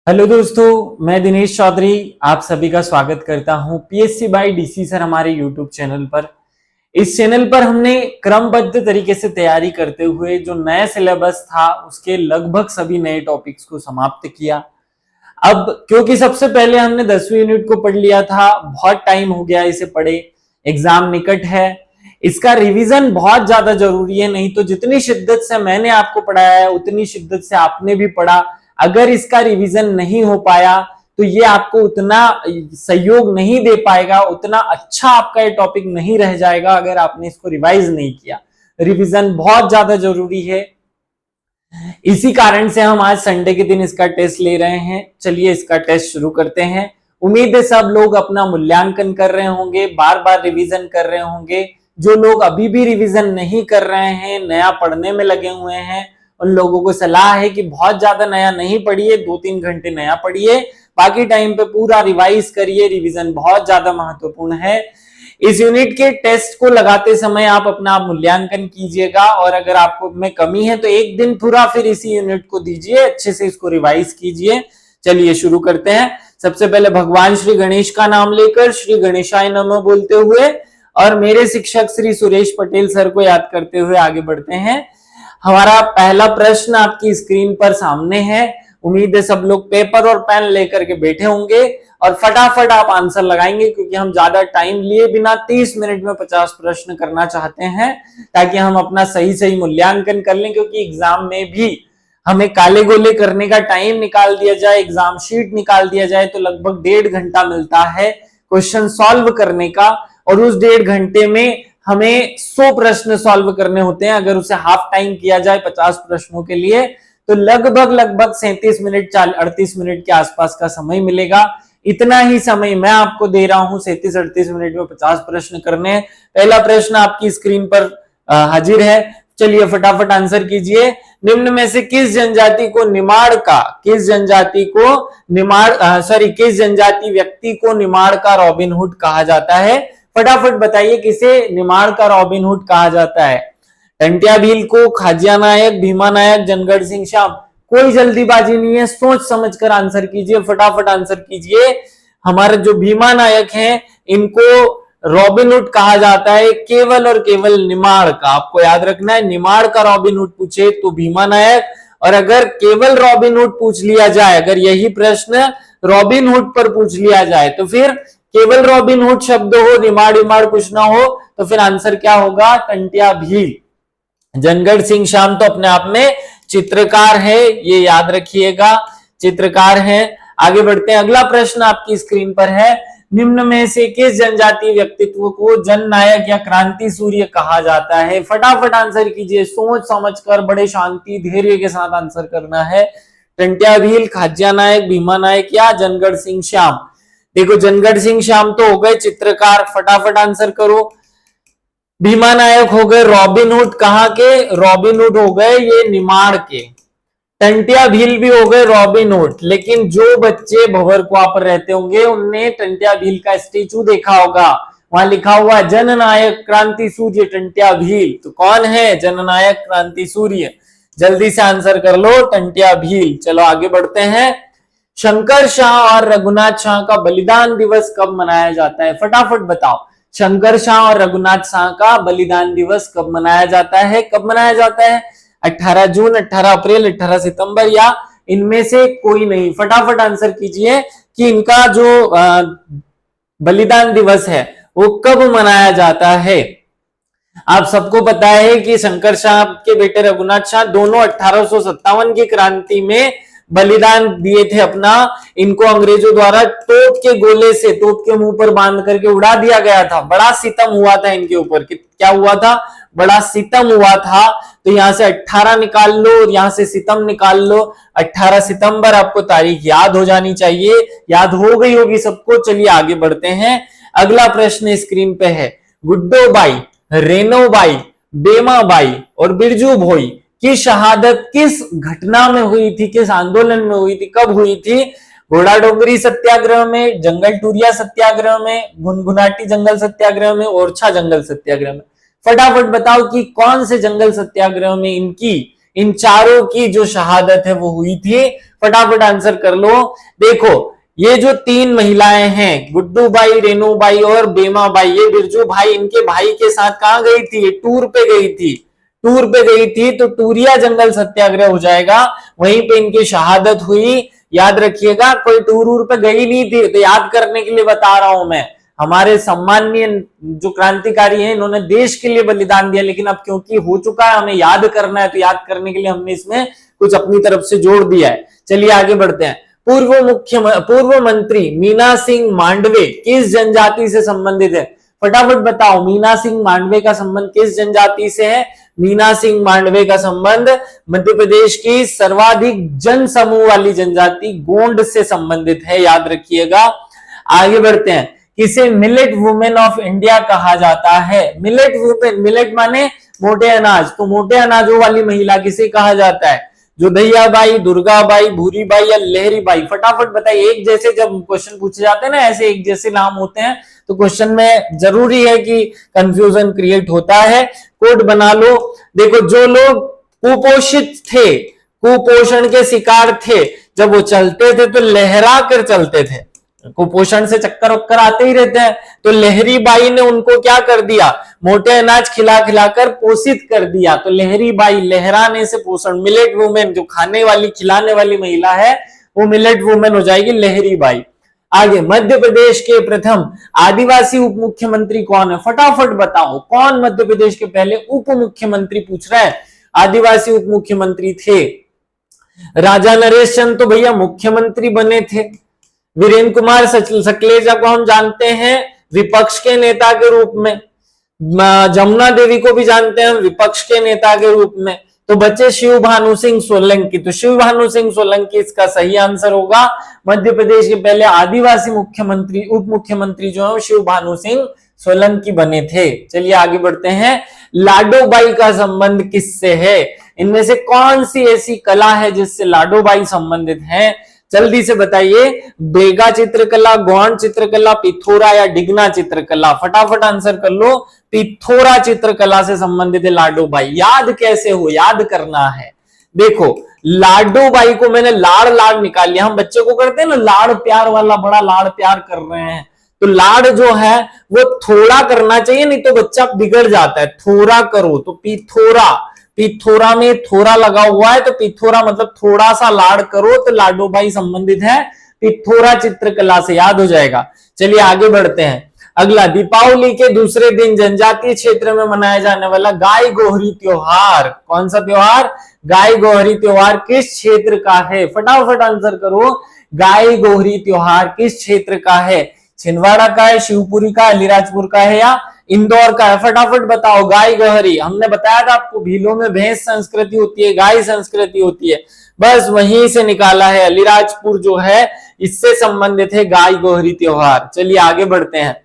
Hello दोस्तों, मैं दिनेश चौधरी आप सभी का स्वागत करता हूं पीएससी बाय डीसी सर हमारे यूट्यूब चैनल पर। इस चैनल पर हमने क्रमबद्ध तरीके से तैयारी करते हुए जो नया सिलेबस था उसके लगभग सभी नए टॉपिक्स को समाप्त किया। अब क्योंकि सबसे पहले हमने 10वीं यूनिट को पढ़ लिया था, बहुत टाइम हो गया इसे पढ़े, एग्जाम निकट है, इसका रिवीजन बहुत ज्यादा जरूरी है। नहीं तो जितनी शिद्दत से मैंने आपको पढ़ाया है उतनी शिद्दत से आपने भी पढ़ा, अगर इसका रिवीजन नहीं हो पाया तो ये आपको उतना सहयोग नहीं दे पाएगा, उतना अच्छा आपका ये टॉपिक नहीं रह जाएगा अगर आपने इसको रिवाइज नहीं किया। रिवीजन बहुत ज्यादा जरूरी है। इसी कारण से हम आज संडे के दिन इसका टेस्ट ले रहे हैं। चलिए इसका टेस्ट शुरू करते हैं। उम्मीद है सब लोग अपना मूल्यांकन कर रहे होंगे, बार बार रिवीजन कर रहे होंगे। जो लोग अभी भी रिवीजन नहीं कर रहे हैं, नया पढ़ने में लगे हुए हैं, उन लोगों को सलाह है कि बहुत ज्यादा नया नहीं पढ़िए, 2-3 घंटे नया पढ़िए, बाकी टाइम पे पूरा रिवाइज करिए। रिवीजन बहुत ज्यादा महत्वपूर्ण है। इस यूनिट के टेस्ट को लगाते समय आप अपना मूल्यांकन कीजिएगा और अगर आपको में कमी है तो एक दिन पूरा फिर इसी यूनिट को दीजिए, अच्छे से इसको रिवाइज कीजिए। चलिए शुरू करते हैं। सबसे पहले भगवान श्री गणेश का नाम लेकर श्री गणेशाय नमः बोलते हुए और मेरे शिक्षक श्री सुरेश पटेल सर को याद करते हुए आगे बढ़ते हैं। हमारा पहला प्रश्न आपकी स्क्रीन पर सामने है। उम्मीद है सब लोग पेपर और पेन लेकर के बैठे होंगे और फटाफट आप आंसर लगाएंगे, क्योंकि हम ज्यादा टाइम लिए बिना 30 मिनट में 50 प्रश्न करना चाहते हैं, ताकि हम अपना सही सही मूल्यांकन कर लें। क्योंकि एग्जाम में भी हमें काले गोले करने का टाइम निकाल दिया जाए, एग्जाम शीट निकाल दिया जाए तो लगभग 1.5 घंटा मिलता है क्वेश्चन सॉल्व करने का, और उस 1.5 घंटे में हमें 100 प्रश्न सॉल्व करने होते हैं। अगर उसे हाफ टाइम किया जाए 50 प्रश्नों के लिए तो लगभग 37 मिनट 38 मिनट के आसपास का समय मिलेगा। इतना ही समय मैं आपको दे रहा हूं, 37-38 मिनट में 50 प्रश्न करने। पहला प्रश्न आपकी स्क्रीन पर हाजिर है। चलिए फटाफट आंसर कीजिए। निम्न में से किस जनजाति को किस जनजाति व्यक्ति को निमाड़ का रॉबिनहुड कहा जाता है? फटाफट बताइए किसे निमाड़ का रॉबिनहुड कहा जाता है? टंट्या भील को, खाजिया नायक, भीमा नायक, जनगढ़ सिंह श्याम? कोई जल्दीबाजी नहीं है, सोच समझकर आंसर कीजिए, फटाफट आंसर कीजिए। हमारे जो भीमा नायक हैं इनको रॉबिनहुड कहा जाता है केवल और केवल निमाड़ का। आपको याद रखना है, निमाड़ का रॉबिनहुड पूछे तो भीमा नायक, और अगर केवल रॉबिनहुड पूछ लिया जाए, अगर यही प्रश्न रॉबिनहुड पर पूछ लिया जाए तो फिर केवल रॉबिनहुड शब्द हो, निमाड़ कुछ ना हो, तो फिर आंसर क्या होगा? टंट्या भील। जनगढ़ सिंह श्याम तो अपने आप में चित्रकार है, ये याद रखिएगा, चित्रकार है। आगे बढ़ते हैं। अगला प्रश्न आपकी स्क्रीन पर है। निम्न में से किस जनजातीय व्यक्तित्व को जननायक या क्रांति सूर्य कहा जाता है? फटाफट आंसर कीजिए, सोच समझकर, बड़े शांति धैर्य के साथ आंसर करना है। टंट्या भील, खाजिया नायक, भीमा नायक या जनगढ़ सिंह श्याम? देखो जनगढ़ सिंह श्याम तो हो गए चित्रकार, फटाफट आंसर करो। भीमा नायक हो गए रॉबिनहुड, कहाँ के? रॉबिनहुड हो गए ये निमाड़ के। टंट्या भील भी हो गए रॉबिनहुड। लेकिन जो बच्चे भंवरकुआ पर रहते होंगे उनने टंट्या भील का स्टेचू देखा होगा, वहां लिखा हुआ जननायक क्रांति सूर्य टंट्या भील। तो कौन है जननायक क्रांति सूर्य? जल्दी से आंसर कर लो, टंट्या भील। चलो आगे बढ़ते हैं। शंकर शाह और रघुनाथ शाह का बलिदान दिवस कब मनाया जाता है? फटाफट बताओ, शंकर शाह और रघुनाथ शाह का बलिदान दिवस कब मनाया जाता है? कब मनाया जाता है? 18 जून, 18 अप्रैल, 18 सितंबर या इनमें से कोई नहीं? फटाफट आंसर कीजिए कि इनका जो बलिदान दिवस है वो कब मनाया जाता है। आप सबको पता है कि शंकर शाह के बेटे रघुनाथ शाह दोनों 1857 की क्रांति में बलिदान दिए थे अपना। इनको अंग्रेजों द्वारा तोप के गोले से तोप के मुंह पर बांध करके उड़ा दिया गया था। बड़ा सितम हुआ था इनके ऊपर। क्या हुआ था? बड़ा सितम हुआ था। तो यहां से 18 निकाल लो और यहां से सितम निकाल लो। 18 सितंबर आपको तारीख याद हो जानी चाहिए, याद हो गई होगी सबको। चलिए आगे बढ़ते हैं। अगला प्रश्न स्क्रीन पे है। गुड्डो बाई, रेनो बाई, बेमा बाई और बिरजू भोई की शहादत किस घटना में हुई थी, किस आंदोलन में हुई थी, कब हुई थी? घोड़ा डोंगरी सत्याग्रह में, जंगल टूरिया सत्याग्रह में, गुनगुनाटी जंगल सत्याग्रह में, ओरछा जंगल सत्याग्रह में? फटाफट बताओ कि कौन से जंगल सत्याग्रह में इन चारों की जो शहादत है वो हुई थी? फटाफट आंसर कर लो। देखो ये जो तीन महिलाएं हैं, गुड्डू बाई, रेणु बाई और बेमा बाई, ये बिरजू भाई इनके भाई के साथ कहां गई थी? टूर पे गई थी। टूर पे गई थी तो टूरिया जंगल सत्याग्रह हो जाएगा, वहीं पे इनकी शहादत हुई। याद रखिएगा, कोई टूर वूर पे गई नहीं थी, तो याद करने के लिए बता रहा हूं मैं। हमारे सम्माननीय जो क्रांतिकारी हैं, इन्होंने देश के लिए बलिदान दिया, लेकिन अब क्योंकि हो चुका है, हमें याद करना है, तो याद करने के लिए हमने इसमें कुछ अपनी तरफ से जोड़ दिया है। चलिए आगे बढ़ते हैं। पूर्व मंत्री मीना सिंह मांडवे किस जनजाति से संबंधित है? फटाफट बताओ, मीना सिंह मांडवे का संबंध किस जनजाति से है? मीना सिंह मांडवे का संबंध मध्य प्रदेश की सर्वाधिक जन समूह वाली जनजाति गोंड से संबंधित है, याद रखिएगा। आगे बढ़ते हैं। किसे मिलेट वुमेन ऑफ इंडिया कहा जाता है? मिलेट वुमेन, मिलेट माने मोटे अनाज, तो मोटे अनाजों वाली महिला किसे कहा जाता है? जोधैयाबाई, दुर्गाबाई, भूरीबाई या लहरीबाई? फटाफट बताइए। एक जैसे जब क्वेश्चन पूछे जाते हैं ना, ऐसे एक जैसे नाम होते हैं, तो क्वेश्चन में जरूरी है कि कंफ्यूजन क्रिएट होता है। कोड बना लो। देखो, जो लोग कुपोषित थे, कुपोषण के शिकार थे, जब वो चलते थे तो लहरा कर चलते थे। कुपोषण से चक्कर वक्कर आते ही रहते हैं, तो लहरी बाई ने उनको क्या कर दिया? मोटे अनाज खिला खिलाकर पोषित कर दिया। तो लहरी बाई, लहराने से पोषण। मिलेट वुमेन, जो खाने वाली खिलाने वाली महिला है, वो मिलेट वुमेन हो जाएगी, लहरी बाई। आगे, मध्य प्रदेश के प्रथम आदिवासी उप मुख्यमंत्री कौन है? फटाफट बताओ, कौन मध्य प्रदेश के पहले उप मुख्यमंत्री पूछ रहा है? आदिवासी उप मुख्यमंत्री थे राजा नरेश चंद, तो भैया मुख्यमंत्री बने थे। वीरेंद्र कुमार सकलेचा को हम जानते हैं विपक्ष के नेता के रूप में। जमुना देवी को भी जानते हैं विपक्ष के नेता के रूप में। तो बचे शिव भानु सिंह सोलंकी, तो शिव भानु सिंह सोलंकी इसका सही आंसर होगा। मध्य प्रदेश के पहले आदिवासी मुख्यमंत्री, उप मुख्यमंत्री जो है शिव भानु सिंह सोलंकी बने थे। चलिए आगे बढ़ते हैं। लाडोबाई का संबंध किससे है? इनमें से कौन सी ऐसी कला है जिससे लाडोबाई संबंधित है? जल्दी से बताइए। बेगा चित्रकला, गौंड चित्रकला, पिथोरा या डिगना चित्रकला? फटाफट आंसर कर लो। पिथोरा चित्रकला से संबंधित है लाडोबाई। याद कैसे हो? याद करना है। देखो, लाडोबाई को मैंने लाड़ लाड़ निकाल लिया। हम बच्चे को करते हैं ना लाड़ प्यार वाला, बड़ा लाड़ प्यार कर रहे हैं, तो लाड़ जो है वो थोड़ा करना चाहिए, नहीं तो बच्चा बिगड़ जाता है। थोड़ा करो, तो पिथोरा, पिथोरा में थोड़ा लगा हुआ है, तो पिथोरा मतलब थोड़ा सा लाड़ करो, तो लाडोबाई संबंधित है पिथोरा चित्रकला से, याद हो जाएगा। चलिए आगे बढ़ते हैं। अगला, दीपावली के दूसरे दिन जनजातीय क्षेत्र में मनाया जाने वाला गाय गोहरी त्योहार, कौन सा त्योहार? गाय गोहरी त्योहार किस क्षेत्र का है? फटाफट आंसर करो। गाय गोहरी त्योहार किस क्षेत्र का है? छिंदवाड़ा का है, शिवपुरी का, अलीराजपुर का है या इंदौर का है? फटाफट बताओ। गाय गोहरी, हमने बताया था आपको, भीलों में भैंस संस्कृति होती है, गाय संस्कृति होती है, बस वहीं से निकाला है। अलीराजपुर जो है इससे संबंधित है गाय गोहरी त्योहार। चलिए आगे बढ़ते हैं।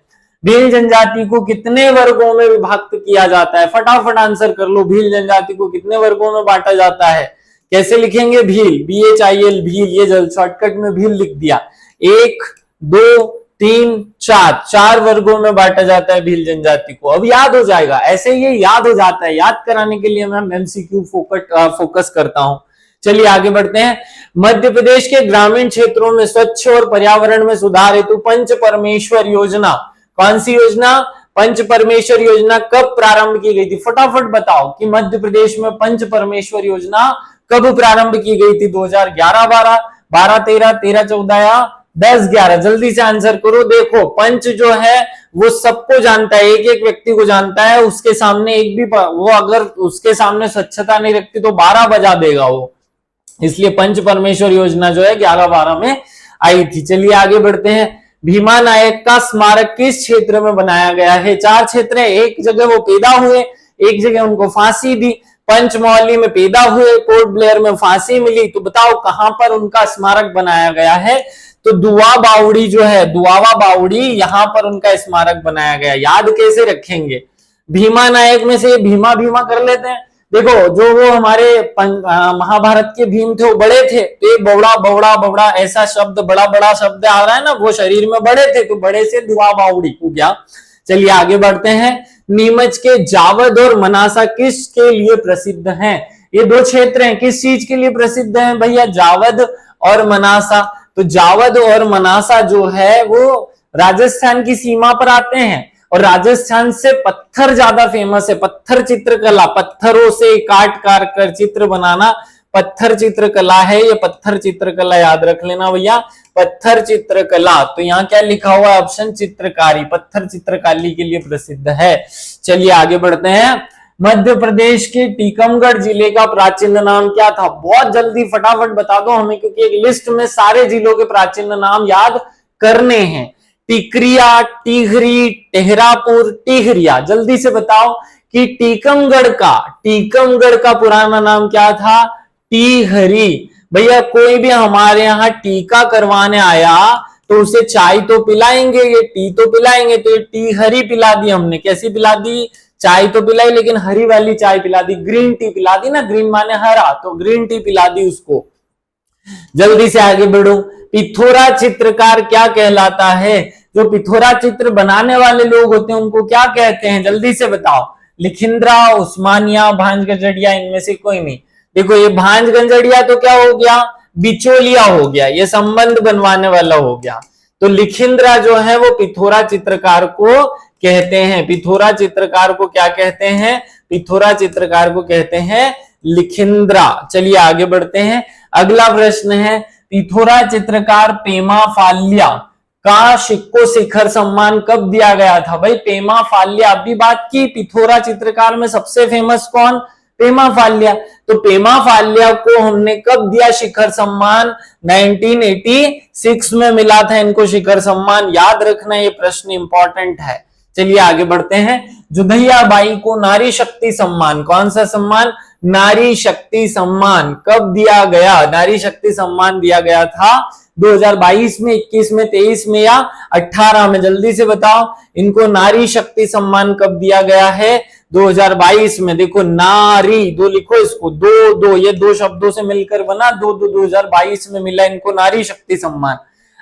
भील जनजाति को कितने वर्गों में विभक्त किया जाता है? फटाफट आंसर कर लो। भील जनजाति को कितने वर्गों में बांटा जाता है? कैसे लिखेंगे? भील, BHIL, भील, ये जल्द शॉर्टकट में भील लिख दिया। 1, 2, 3, 4, 4 वर्गों में बांटा जाता है भील जनजाति को। अब याद हो जाएगा, ऐसे ये याद हो जाता है। याद कराने के लिए मैं MCQ फोकस करता हूं। चलिए आगे बढ़ते हैं। मध्य प्रदेश के ग्रामीण क्षेत्रों में स्वच्छ और पर्यावरण में सुधार हेतु पंच परमेश्वर योजना, कौन सी योजना? पंच परमेश्वर योजना कब प्रारंभ की गई थी? फटाफट बताओ कि मध्य प्रदेश में पंच परमेश्वर योजना कब प्रारंभ की गई थी? 2011-12, 12-13, 13-14 या 10-11? जल्दी से आंसर करो। देखो, पंच जो है वो सबको जानता है, एक एक व्यक्ति को जानता है। उसके सामने एक भी वो अगर उसके सामने स्वच्छता नहीं रखती तो 12 बजा देगा वो। इसलिए पंच परमेश्वर योजना जो है 11-12 में आई थी। चलिए आगे बढ़ते हैं। भीमा नायक का स्मारक किस क्षेत्र में बनाया गया है? 4 क्षेत्र है। एक जगह वो पैदा हुए, एक जगह उनको फांसी दी। पंचमौली में पैदा हुए, पोर्ट ब्लेयर में फांसी मिली, तो बताओ कहां पर उनका स्मारक बनाया गया है? तो दुआ बावड़ी जो है, दुआवा बावड़ी, यहां पर उनका स्मारक बनाया गया। याद कैसे रखेंगे? भीमा नायक में से भीमा भीमा कर लेते हैं। देखो, जो वो हमारे महाभारत के भीम थे वो बड़े थे, तो ये बौड़ा बौड़ा बौड़ा ऐसा शब्द, बड़ा बड़ा शब्द आ रहा है ना, वो शरीर में बड़े थे, तो बड़े से दुआ बावड़ी हो गया। चलिए आगे बढ़ते हैं। नीमच के जावद और मनासा किसके लिए प्रसिद्ध हैं? ये दो क्षेत्र हैं, किस चीज के लिए प्रसिद्ध हैं भैया? जावद और मनासा। तो जावद और मनासा जो है वो राजस्थान की सीमा पर आते हैं, और राजस्थान से पत्थर ज्यादा फेमस है। पत्थर चित्रकला, पत्थरों से काट काट कर चित्र बनाना पत्थर चित्रकला है। ये पत्थर चित्रकला याद रख लेना भैया, पत्थर चित्रकला। तो यहाँ क्या लिखा हुआ है? ऑप्शन चित्रकारी, पत्थर चित्रकारी के लिए प्रसिद्ध है। चलिए आगे बढ़ते हैं। मध्य प्रदेश के टीकमगढ़ जिले का प्राचीन नाम क्या था? बहुत जल्दी फटाफट बता दो हमें, क्योंकि एक लिस्ट में सारे जिलों के प्राचीन नाम याद करने हैं। टिकरिया, टिहरी, टेहरापुर, टिहरिया। जल्दी से बताओ कि टीकमगढ़ का पुराना नाम क्या था? टिहरी। भैया कोई भी हमारे यहाँ टीका करवाने आया तो उसे चाय तो पिलाएंगे, ये टी तो पिलाएंगे, तो ये टिहरी पिला दी हमने। कैसी पिला दी? चाय तो पिलाई, लेकिन हरी वाली चाय पिला दी, ग्रीन टी पिला दी ना, ग्रीन माने हरा, तो ग्रीन टी पिला दी उसको। जल्दी से आगे बढ़ो। पिथोरा चित्रकार क्या कहलाता है? जो पिथोरा चित्र बनाने वाले लोग होते हैं उनको क्या कहते हैं? जल्दी से बताओ। लिखिंद्रा, उस्मानिया, भांज गंजड़िया, इनमें से कोई नहीं। देखो ये भांज गंजड़िया तो क्या हो गया? बिचौलिया हो गया, ये संबंध बनवाने वाला हो गया। तो लिखिंद्रा जो है वो पिथोरा चित्रकार को कहते हैं। पिथोरा चित्रकार को क्या कहते हैं? पिथोरा चित्रकार को कहते हैं लिखिंद्रा। चलिए आगे बढ़ते हैं। अगला प्रश्न है, पिथोरा चित्रकार पेमा फाल्या का शिक्को शिखर सम्मान कब दिया गया था? भाई पेमा फाल्या, अभी बात की, पिथोरा चित्रकार में सबसे फेमस कौन? पेमा फाल्या। तो पेमा फाल्या को हमने कब दिया शिखर सम्मान? 1986 में मिला था इनको शिखर सम्मान। याद रखना, ये प्रश्न इंपॉर्टेंट है। चलिए आगे बढ़ते हैं। जोधैया बाई को नारी शक्ति सम्मान, कौन सा सम्मान? नारी शक्ति सम्मान कब दिया गया? नारी शक्ति सम्मान दिया गया था 2022 में, 21 में, 23 में या 18 में? जल्दी से बताओ, इनको नारी शक्ति सम्मान कब दिया गया है? 2022 में। देखो नारी, दो लिखो इसको, दो ये दो शब्दों से मिलकर बना 2022 में मिला इनको नारी शक्ति सम्मान।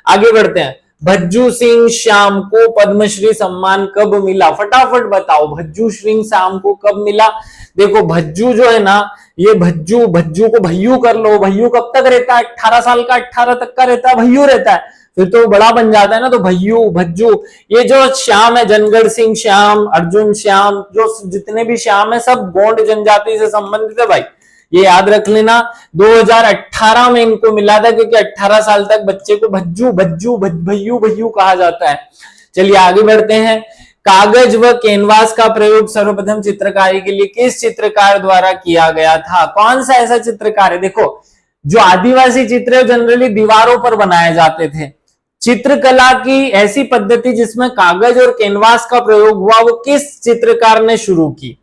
आगे बढ़ते हैं। भज्जू सिंह श्याम को पद्मश्री सम्मान कब मिला? फटाफट बताओ, भज्जू सिंह श्याम को कब मिला? देखो भज्जू जो है ना, ये भज्जू को भैयू कर लो। भैयू कब तक रहता है? 18 साल का, 18 तक का रहता है, भैयू रहता है, फिर तो बड़ा बन जाता है ना, तो भैयू, भज्जू। ये जो श्याम है, जनगढ़ सिंह श्याम, अर्जुन श्याम, जो जितने भी श्याम है सब गोंड जनजाति से संबंधित है भाई, ये याद रख लेना। 2018 में इनको मिला था, क्योंकि 18 साल तक बच्चे को भज्जू भैयू भैयू कहा जाता है। चलिए आगे बढ़ते हैं। कागज व कैनवास का प्रयोग सर्वप्रथम चित्रकारी के लिए किस चित्रकार द्वारा किया गया था? कौन सा ऐसा चित्रकार है? देखो जो आदिवासी चित्र जनरली दीवारों पर बनाए जाते थे। चित्रकला की ऐसी पद्धति जिसमें कागज और कैनवास का प्रयोग हुआ, वो किस चित्रकार ने शुरू की?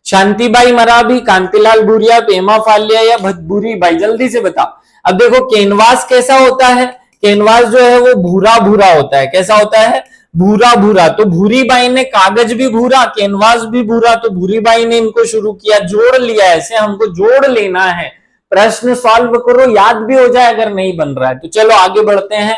शांतिबाई मराभी, कांतिलाल भूरिया, पेमा फाल्या या भतभूरी बाई? जल्दी से बताओ। अब देखो कैनवास कैसा होता है? कैनवास जो है वो भूरा भूरा होता है। कैसा होता है? भूरा भूरा। तो भूरी बाई ने कागज भी भूरा, कैनवास भी भूरा, तो भूरी बाई ने इनको शुरू किया, जोड़ लिया। ऐसे हमको जोड़ लेना है। प्रश्न सॉल्व करो, याद भी हो जाए अगर नहीं बन रहा है तो। चलो आगे बढ़ते हैं।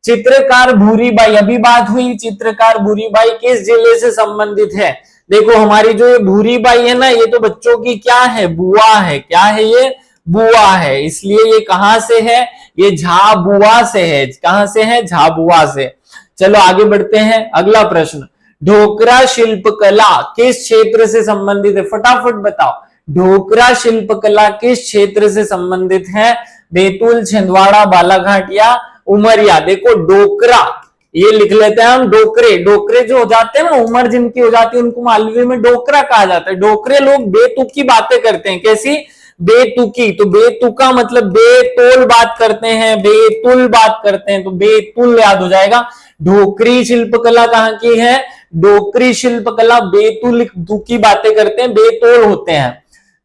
चित्रकार भूरी बाई, अभी बात हुई, चित्रकार भूरी बाई किस जिले से संबंधित है? देखो हमारी जो ये भूरी बाई है ना, ये तो बच्चों की क्या है? बुआ है। क्या है ये? बुआ है। इसलिए ये कहां से है? ये झाबुआ से है। कहां से है? झाबुआ से। चलो आगे बढ़ते हैं। अगला प्रश्न, ढोकरा शिल्पकला किस क्षेत्र से संबंधित है? फटाफट बताओ, ढोकरा शिल्पकला किस क्षेत्र से संबंधित है? बैतूल, छिंदवाड़ा, बालाघाट या उमरिया? देखो डोकरा, ये लिख लेते हैं हम, डोकरे। डोकरे जो हो जाते हैं ना, उम्र जिनकी हो जाती है, उनको मालवी में डोकरा कहा जाता है। डोकरे लोग बेतुकी बातें करते हैं। कैसी? बेतुकी। तो बेतुका मतलब बेतोल बात करते हैं, बेतुल बात करते हैं, तो बेतुल याद हो जाएगा। ढोकरी शिल्पकला कहाँ की है? डोकरी शिल्पकला बेतुल की बातें करते हैं, बेतोल होते हैं।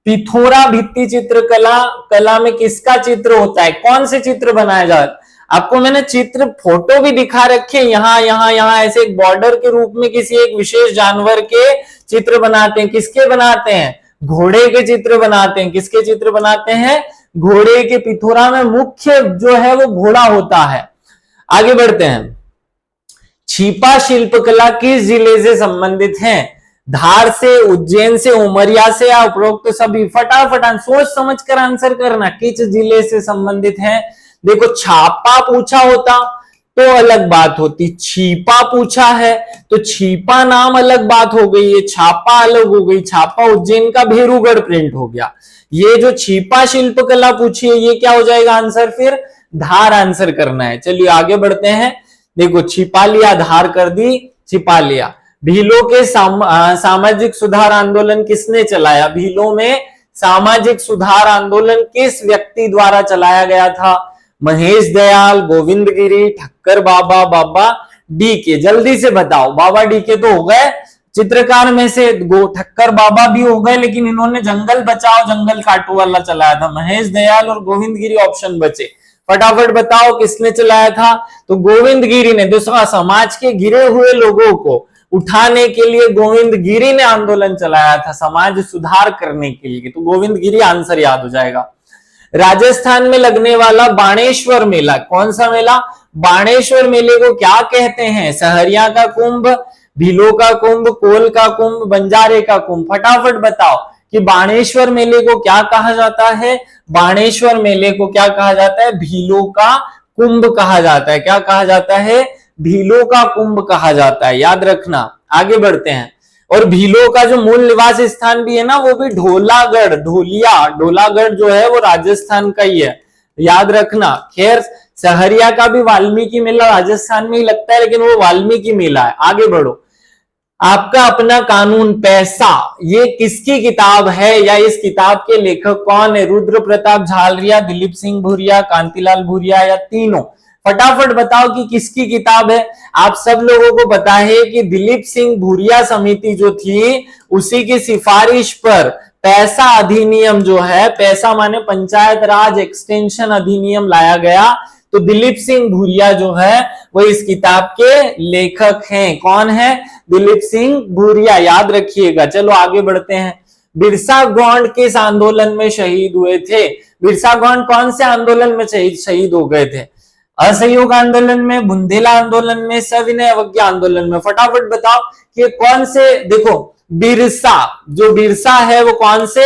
पिथोरा भित्ति चित्रकला कला में किसका चित्र होता है? कौन से चित्र बनाया जाता है? आपको मैंने चित्र फोटो भी दिखा रखे, यहाँ ऐसे एक बॉर्डर के रूप में किसी एक विशेष जानवर के चित्र बनाते हैं। किसके बनाते हैं? घोड़े के चित्र बनाते हैं। किसके चित्र बनाते हैं? घोड़े के। पिथोरा में मुख्य जो है वो घोड़ा होता है। आगे बढ़ते हैं। छिपा शिल्पकला किस जिले से संबंधित है? धार से, उज्जैन से, उमरिया से या उपरोक्त तो सभी। फटाफट सोच समझ कर आंसर करना, किस जिले से संबंधित है। देखो छापा पूछा होता तो अलग बात होती, छीपा पूछा है तो छीपा नाम अलग बात हो गई है, छापा अलग हो गई। छापा उज्जैन का भेरूगढ़ प्रिंट हो गया। ये जो छीपा शिल्पकला पूछी है ये क्या हो जाएगा आंसर, फिर धार आंसर करना है। चलिए आगे बढ़ते हैं। देखो छिपा लिया, धार कर दी, छिपा लिया। भीलों के सामाजिक सुधार आंदोलन किसने चलाया? भीलों में सामाजिक सुधार आंदोलन किस व्यक्ति द्वारा चलाया गया था? महेश दयाल, गोविंद गिरी, ठक्कर बाबा, बाबा डीके। जल्दी से बताओ, बाबा डीके तो हो गए चित्रकार में से, ठक्कर बाबा भी हो गए, लेकिन इन्होंने जंगल बचाओ जंगल काटो वाला चलाया था। महेश दयाल और गोविंद गिरी ऑप्शन बचे। फटाफट बताओ किसने चलाया था? तो गोविंद गिरी ने। दूसरा, समाज के गिरे हुए लोगों को उठाने के लिए गोविंद गिरी ने आंदोलन चलाया था, समाज सुधार करने के लिए। तो गोविंद गिरी आंसर याद हो जाएगा। राजस्थान में लगने वाला बाणेश्वर मेला, कौन सा मेला? बाणेश्वर मेले को क्या कहते हैं? सहरिया का कुंभ, भीलों का कुंभ, कोल का कुंभ, बंजारे का कुंभ। फटाफट बताओ कि बाणेश्वर मेले को क्या कहा जाता है? बाणेश्वर मेले को क्या कहा जाता है? भीलों का कुंभ कहा जाता है। क्या कहा जाता है? भीलों का कुंभ कहा जाता है, याद रखना। आगे बढ़ते हैं। और भीलों का जो मूल निवास स्थान भी है ना, वो भी ढोलागढ़, ढोलिया, ढोलागढ़ जो है वो राजस्थान का ही है, याद रखना। खैर सहरिया का भी वाल्मीकि मेला राजस्थान में ही लगता है, लेकिन वो वाल्मीकि मेला है। आगे बढ़ो। आपका अपना कानून, पैसा, ये किसकी किताब है या इस किताब के लेखक कौन है? रुद्र प्रताप झालरिया, दिलीप सिंह भूरिया, कांतिलाल भूरिया या तीनों? फटाफट बताओ कि किसकी किताब है। आप सब लोगों को पता है कि दिलीप सिंह भूरिया समिति जो थी उसी की सिफारिश पर पैसा अधिनियम जो है, पैसा माने पंचायत राज एक्सटेंशन अधिनियम लाया गया। तो दिलीप सिंह भूरिया जो है वो इस किताब के लेखक हैं। कौन है? दिलीप सिंह भूरिया, याद रखिएगा। चलो आगे बढ़ते हैं। बिरसा गौंड किस आंदोलन में शहीद हुए थे? बिरसा गौंड कौन से आंदोलन में शहीद हो गए थे? असहयोग आंदोलन में, बुंदेला आंदोलन में, सविनय अवज्ञा आंदोलन में। फटाफट बताओ कि कौन से। देखो बिरसा, जो बिरसा है वो कौन से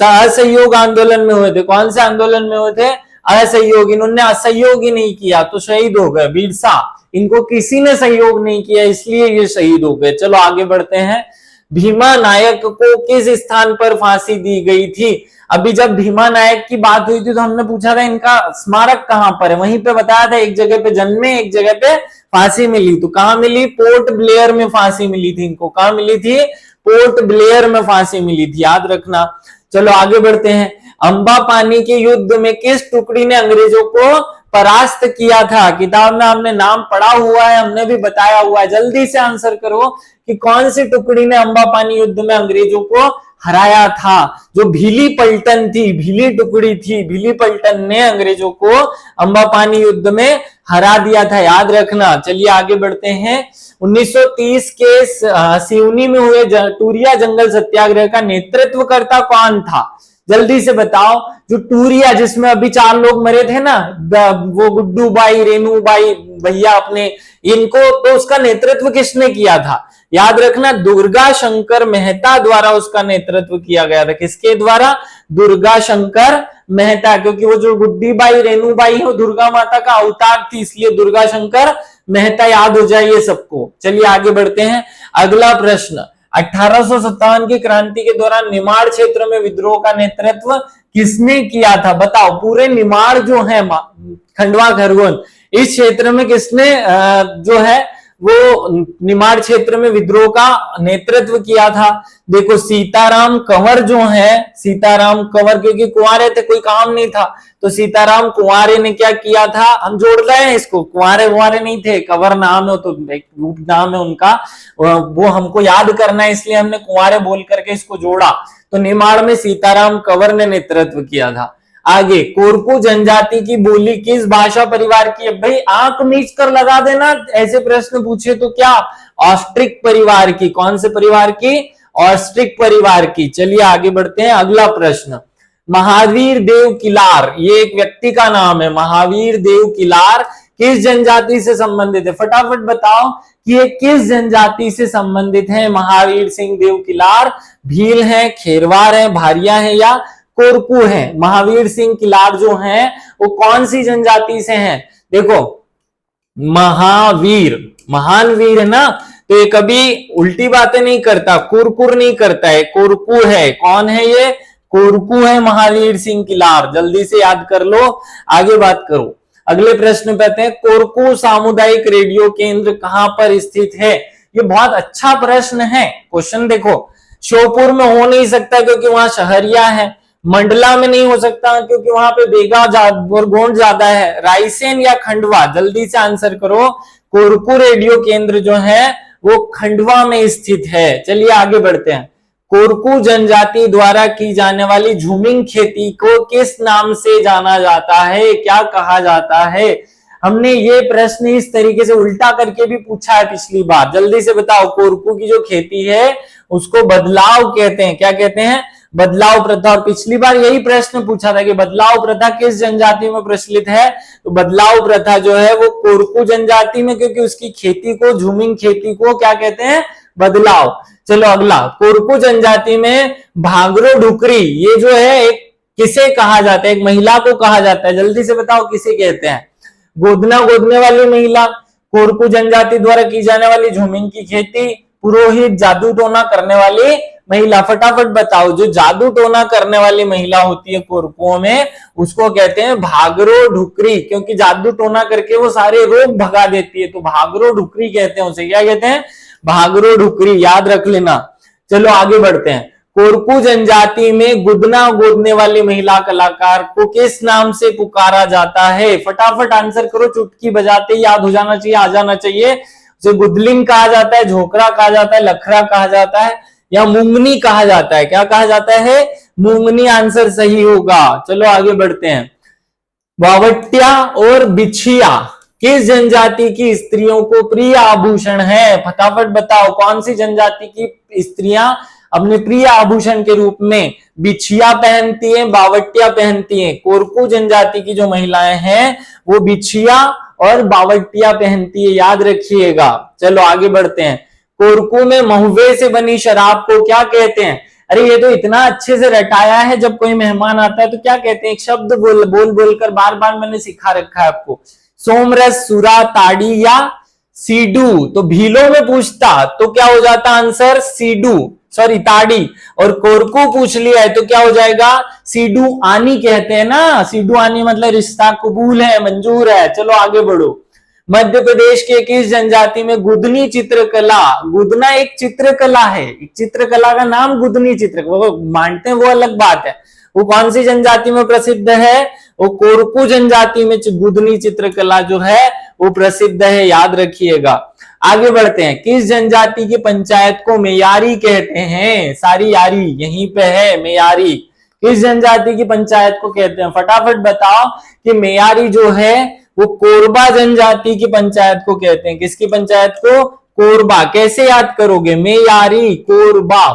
असहयोग आंदोलन में हुए थे? कौन से आंदोलन में हुए थे? असहयोग। इन्होंने असहयोग ही नहीं किया तो शहीद हो गए बिरसा। इनको किसी ने सहयोग नहीं किया इसलिए ये शहीद हो गए। चलो आगे बढ़ते हैं। भीमा नायक को किस स्थान पर फांसी दी गई थी? अभी जब भीमा नायक की बात हुई थी तो हमने पूछा था इनका स्मारक कहां पर है, वहीं पे बताया था एक जगह पे जन्मे, एक जगह पे फांसी मिली। तो कहां मिली? पोर्ट ब्लेयर में फांसी मिली थी इनको। कहां मिली थी? पोर्ट ब्लेयर में फांसी मिली थी, याद रखना। चलो आगे बढ़ते हैं। अंबा पानी के युद्ध में किस टुकड़ी ने अंग्रेजों को परास्त किया था? किताब में हमने नाम पढ़ा हुआ है, हमने भी बताया हुआ है। जल्दी से आंसर करो कि कौन सी टुकड़ी ने अंबा पानी युद्ध में अंग्रेजों को हराया था? जो भीली पलटन थी, भीली टुकड़ी थी, भीली पलटन ने अंग्रेजों को अंबा पानी युद्ध में हरा दिया था, याद रखना। चलिए आगे बढ़ते हैं। 1930 के सिवनी में हुए टूरिया जंगल सत्याग्रह का नेतृत्वकर्ता कौन था? जल्दी से बताओ। जो टूरिया, जिसमें अभी 4 लोग मरे थे ना, वो गुड्डू बाई, रेणु बाई भैया अपने, इनको तो उसका नेतृत्व किसने किया था? याद रखना, दुर्गा शंकर मेहता द्वारा उसका नेतृत्व किया गया था। किसके द्वारा? दुर्गा शंकर मेहता। क्योंकि वो जो गुड्डी बाई, रेणु बाई है वो दुर्गा माता का अवतार थी, इसलिए दुर्गा शंकर मेहता याद हो जाइए सबको। चलिए आगे बढ़ते हैं। अगला प्रश्न, 1857 की क्रांति के दौरान निमाड़ क्षेत्र में विद्रोह का नेतृत्व किसने किया था? बताओ। पूरे निमाड़ जो है, खंडवा खरगोन, इस क्षेत्र में किसने जो है वो निमाड़ क्षेत्र में विद्रोह का नेतृत्व किया था? देखो सीताराम कंवर जो है, सीताराम कंवर, क्योंकि कुंवारे थे, कोई काम नहीं था, तो सीताराम कुंवारे ने क्या किया था? हम जोड़ रहे हैं इसको, कुंवारे वुआरे नहीं थे, कंवर नाम है, तो एक रूप नाम है उनका, वो हमको याद करना है, इसलिए हमने कुंवारे बोल करके इसको जोड़ा। तो निमाड़ में सीताराम कंवर ने नेतृत्व किया था। आगे, कोरकू जनजाति की बोली किस भाषा परिवार की है? भाई आंख मीच कर लगा देना, ऐसे प्रश्न पूछे तो क्या? ऑस्ट्रिक परिवार की। कौन से परिवार की? ऑस्ट्रिक परिवार की। चलिए आगे बढ़ते हैं। अगला प्रश्न, महावीर देव किलार, ये एक व्यक्ति का नाम है। महावीर देव किलार किस जनजाति से संबंधित है? फटाफट बताओ कि ये किस जनजाति से संबंधित है? महावीर सिंह देव किलार भील है, खेरवार है, भारिया है या कोरकू है? महावीर सिंह किलार जो हैं वो कौन सी जनजाति से हैं? देखो महावीर, महान वीर है ना, तो ये कभी उल्टी बातें नहीं करता, कुरकुर नहीं करता है, कोरकू है। कौन है ये? कोरकू है महावीर सिंह किलार। जल्दी से याद कर लो, आगे बात करो। अगले प्रश्न पे आते हैं, कोरकू सामुदायिक रेडियो केंद्र कहां पर स्थित है? ये बहुत अच्छा प्रश्न है। क्वेश्चन देखो, श्योपुर में हो नहीं सकता क्योंकि वहां शहरिया है, मंडला में नहीं हो सकता क्योंकि वहां पे बेगा और गोंड ज्यादा है, रायसेन या खंडवा? जल्दी से आंसर करो। कोरकू रेडियो केंद्र जो है वो खंडवा में स्थित है। चलिए आगे बढ़ते हैं। कोरकू जनजाति द्वारा की जाने वाली झूमिंग खेती को किस नाम से जाना जाता है? क्या कहा जाता है? हमने ये प्रश्न इस तरीके से उल्टा करके भी पूछा है पिछली बार। जल्दी से बताओ, कोरकू की जो खेती है उसको बदलाव कहते हैं। क्या कहते हैं? बदलाव प्रथा। और पिछली बार यही प्रश्न पूछा था कि बदलाव प्रथा किस जनजाति में प्रचलित है? तो बदलाव प्रथा जो है वो कोरकू जनजाति में, क्योंकि उसकी खेती को, झूमिंग खेती को क्या कहते हैं? बदलाव। चलो अगला, कोरकू जनजाति में भागरो ढुकरी ये जो है एक किसे कहा जाता है? एक महिला को कहा जाता है। जल्दी से बताओ किसे कहते हैं? गोदना गोदने वाली महिला, कोरकू जनजाति द्वारा की जाने वाली झूमिंग की खेती, पुरोहित, जादू टोना करने वाली महिला। फटाफट बताओ, जो जादू टोना करने वाली महिला होती है कोरकुओं में उसको कहते हैं भागरो ढुकरी, क्योंकि जादू टोना करके वो सारे रोग भगा देती है, तो भागरो ढुकरी कहते हैं उसे। क्या कहते हैं? भागरो ढुकरी। याद रख लेना। चलो आगे बढ़ते हैं। कोरकू जनजाति में गुदना गोदने वाली महिला कलाकार को किस नाम से पुकारा जाता है? फटाफट आंसर करो, चुटकी बजाते याद हो जाना चाहिए, आ जाना चाहिए। उसे गुदलिंग कहा जाता है, झोकरा कहा जाता है, लखरा कहा जाता है या मुंगनी कहा जाता है? क्या कहा जाता है? मुंगनी आंसर सही होगा। चलो आगे बढ़ते हैं। बावटिया और बिछिया किस जनजाति की स्त्रियों को प्रिय आभूषण है? फटाफट बताओ, कौन सी जनजाति की स्त्रियां अपने प्रिय आभूषण के रूप में बिछिया पहनती हैं, बावटिया पहनती हैं? कोरकू जनजाति की जो महिलाएं हैं वो बिछिया और बावटिया पहनती है, याद रखिएगा। चलो आगे बढ़ते हैं। कोरकू में महुए से बनी शराब को क्या कहते हैं? अरे ये तो इतना अच्छे से रटाया है, जब कोई मेहमान आता है तो क्या कहते हैं? एक शब्द बोल बोल बोलकर बार बार मैंने सिखा रखा है आपको। सोमरस, सुरा, ताड़ी या सीडू? तो भीलों में पूछता तो क्या हो जाता आंसर? सीडू, सॉरी ताड़ी। और कोरकू पूछ लिया है तो क्या हो जाएगा? सीडू आनी कहते हैं ना। सीडू आनी मतलब रिश्ता कबूल है, मंजूर है। चलो आगे बढ़ो। मध्य प्रदेश के किस जनजाति में गुदनी चित्रकला? गुदना एक चित्रकला है, एक चित्रकला का नाम गुदनी चित्रकला, वो मानते हैं वो अलग बात है। वो कौन सी जनजाति में प्रसिद्ध है? वो कोरकू जनजाति में गुदनी चित्रकला जो है वो प्रसिद्ध है, याद रखिएगा। आगे बढ़ते हैं। किस जनजाति की पंचायत को मेयारी कहते हैं? सारी यारी यहीं पे है, मेयारी। किस जनजाति की पंचायत को कहते हैं? फटाफट बताओ कि मेयारी जो है वो कोरबा जनजाति की पंचायत को कहते हैं। किसकी पंचायत को? कोरबा। कैसे याद करोगे? मेयारी, कोरबा।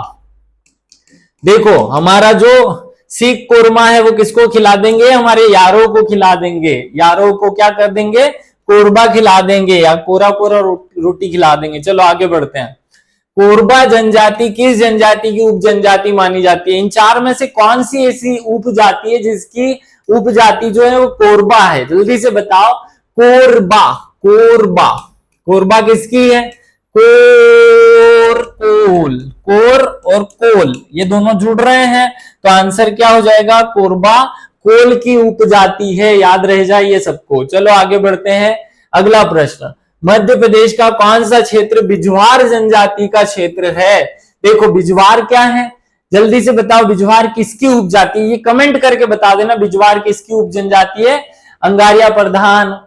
देखो हमारा जो सीख कोरमा है वो किसको खिला देंगे? हमारे यारों को खिला देंगे। यारों को क्या कर देंगे? कोरबा खिला देंगे या कोरा कोरा रोटी खिला देंगे। चलो आगे बढ़ते हैं। कोरबा जनजाति किस जनजाति की उप जनजाति मानी जाती है? इन चार में से कौन सी ऐसी उप जाति है जिसकी उपजाति जो है वो कोरबा है? जल्दी से बताओ। कोरबा, कोरबा। कोरबा किसकी है? कोर, कोल, कोर और कोल ये दोनों जुड़ रहे हैं तो आंसर क्या हो जाएगा? कोरबा कोल की उपजाति है, याद रह जाए ये सबको। चलो आगे बढ़ते हैं। अगला प्रश्न, मध्य प्रदेश का कौन सा क्षेत्र बिजवार जनजाति का क्षेत्र है? देखो बिजवार क्या है, जल्दी से बताओ। बिजवार किसकी उपजाति? ये कमेंट करके बता देना बिजवार किसकी उप जनजाति है। अंगारिया प्रधान,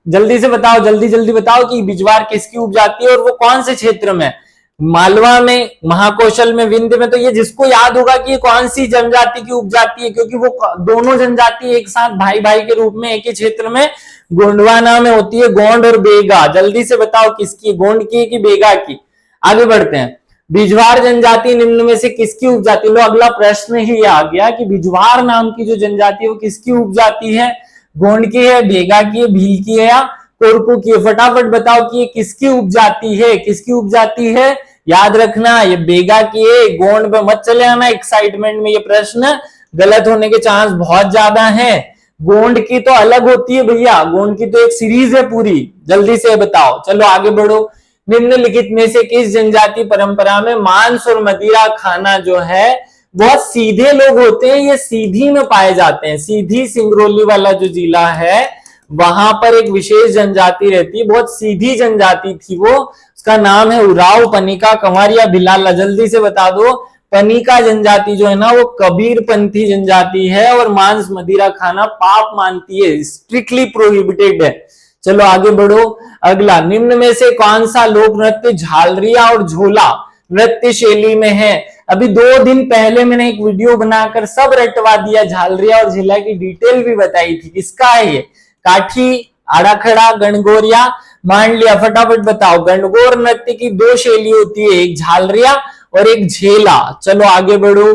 जल्दी से बताओ, जल्दी जल्दी बताओ कि बिजवार किसकी उपजाति है और वो कौन से क्षेत्र में? मालवा में, महाकौशल में, विंध्य में। तो ये जिसको याद होगा कि ये कौन सी जनजाति की उपजाति है, क्योंकि वो दोनों जनजाति एक साथ भाई भाई के रूप में एक ही क्षेत्र में गोंडवाना में होती है, गोंड और बेगा। जल्दी से बताओ किसकी, गोंड की कि बेगा की? आगे बढ़ते हैं। बिजवार जनजाति निम्न में से किसकी उपजाति? लो अगला प्रश्न ही आ गया कि बिजवार नाम की जो जनजाति है वो किसकी उपजाति है? गोंड की है, बेगा की है, भील की है या कोरकू की है? फटाफट बताओ कि ये किसकी उपजाति है, किसकी उपजाति है? याद रखना ये बेगा की है, गोंड पे मत चले आना एक्साइटमेंट में, ये प्रश्न गलत होने के चांस बहुत ज्यादा हैं। गोंड की तो अलग होती है भैया, गोंड की तो एक सीरीज है पूरी, जल्दी से बताओ। चलो आगे बढ़ो। निम्नलिखित में से किस जनजाति परंपरा में मांस और मदिरा खाना जो है बहुत सीधे लोग होते हैं, ये सीधी में पाए जाते हैं। सीधी सिंगरौली वाला जो जिला है वहां पर एक विशेष जनजाति रहती है, बहुत सीधी जनजाति थी वो, उसका नाम है उराव, पनिका, कंवरिया, भिलाला। जल्दी से बता दो। पनिका जनजाति जो है ना वो कबीरपंथी जनजाति है और मांस मदिरा खाना पाप मानती है, स्ट्रिक्टली प्रोहिबिटेड है। चलो आगे बढ़ो। अगला, निम्न में से कौन सा लोक नृत्य झालरिया और झोला नृत्य शैली में है? अभी 2 दिन पहले मैंने एक वीडियो बनाकर सब रटवा दिया, झालरिया और झीला की डिटेल भी बताई थी। किसका है ये? काठी, आड़ाखड़ा, गणगौरिया, मांडलिया। फटाफट बताओ। गणगौर नृत्य की 2 शैली होती है, एक झालरिया और एक झेला। चलो आगे बढ़ो।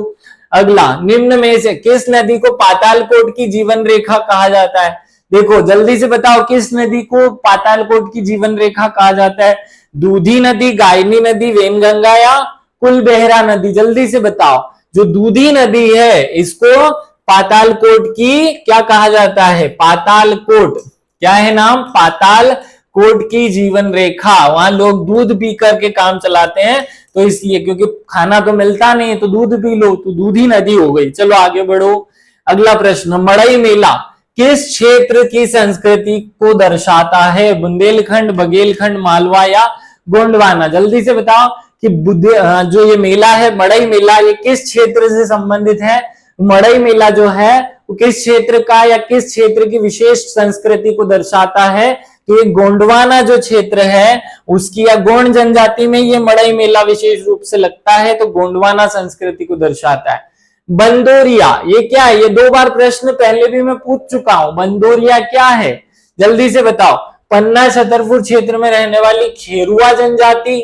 अगला, निम्न में से किस नदी को पातालकोट की जीवन रेखा कहा जाता है? देखो जल्दी से बताओ, किस नदी को पातालकोट की जीवन रेखा कहा जाता है? दूधी नदी, गायनी नदी, वेनगंगा या कुलबेहरा नदी? जल्दी से बताओ। जो दूधी नदी है इसको पातालकोट की क्या कहा जाता है? पातालकोट। क्या है नाम? पातालकोट की जीवन रेखा। वहां लोग दूध पी करके काम चलाते हैं, तो इसलिए, क्योंकि खाना तो मिलता नहीं है तो दूध पी लो, तो दूधी नदी हो गई। चलो आगे बढ़ो। अगला प्रश्न, मड़ई मेला किस क्षेत्र की संस्कृति को दर्शाता है? बुंदेलखंड, बघेलखंड, मालवा या गोंडवाना? जल्दी से बताओ कि जो ये मेला है मड़ई मेला, ये किस क्षेत्र से संबंधित है? मड़ई मेला जो है वो किस क्षेत्र का या किस क्षेत्र की विशेष संस्कृति को दर्शाता है? तो ये गोंडवाना जो क्षेत्र है उसकी या गोंड जनजाति में ये मड़ई मेला विशेष रूप से लगता है, तो गोंडवाना संस्कृति को दर्शाता है। बंदोरिया ये क्या है? ये 2 बार प्रश्न पहले भी मैं पूछ चुका हूं। बंदोरिया क्या है? जल्दी से बताओ। पन्ना छतरपुर क्षेत्र में रहने वाली खेरुआ जनजाति,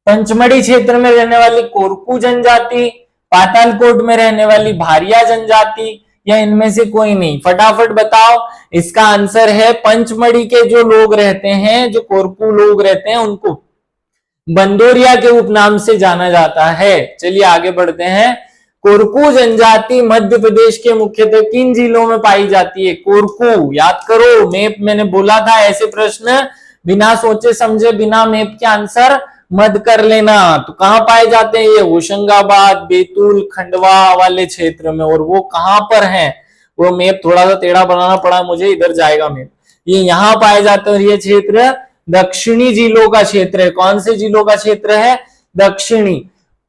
पंचमढ़ी क्षेत्र में रहने वाली कोरकू जनजाति, पातालकोट में रहने वाली भारिया जनजाति, या इनमें से कोई नहीं? फटाफट बताओ। इसका आंसर है पंचमढ़ी के जो लोग रहते हैं, जो कोरकू लोग रहते हैं, उनको बंदोरिया के उपनाम से जाना जाता है। चलिए आगे बढ़ते हैं। कोरकू जनजाति मध्य प्रदेश के मुख्यतः किन जिलों में पाई जाती है? कोरकू याद करो, मैप मैंने बोला था ऐसे प्रश्न बिना सोचे समझे, बिना मैप के आंसर मत कर लेना। तो कहां पाए जाते हैं ये? होशंगाबाद, बैतूल, खंडवा वाले क्षेत्र में। और वो कहां पर है? वो मैप थोड़ा सा टेढ़ा बनाना पड़ा मुझे, इधर जाएगा मैप। ये यहाँ पाए जाते हैं। ये क्षेत्र दक्षिणी जिलों का क्षेत्र है। कौन से जिलों का क्षेत्र है? दक्षिणी।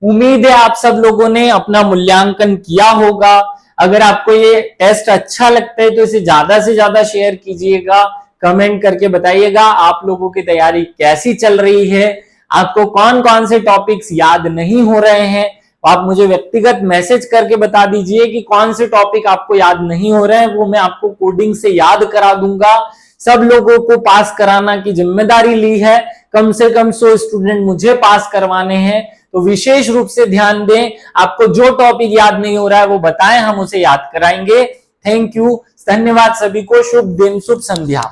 उम्मीद है आप सब लोगों ने अपना मूल्यांकन किया होगा। अगर आपको ये टेस्ट अच्छा लगता है तो इसे ज्यादा से ज्यादा शेयर कीजिएगा, कमेंट करके बताइएगा आप लोगों की तैयारी कैसी चल रही है, आपको कौन कौन से टॉपिक्स याद नहीं हो रहे हैं। आप मुझे व्यक्तिगत मैसेज करके बता दीजिए कि कौन से टॉपिक आपको याद नहीं हो रहे हैं, वो मैं आपको कोडिंग से याद करा दूंगा। सब लोगों को पास कराना की जिम्मेदारी ली है, कम से कम 100 स्टूडेंट मुझे पास करवाने हैं, तो विशेष रूप से ध्यान दें। आपको जो टॉपिक याद नहीं हो रहा है वो बताएं, हम उसे याद कराएंगे। थैंक यू, धन्यवाद सभी को। शुभ दिन, शुभ संध्या।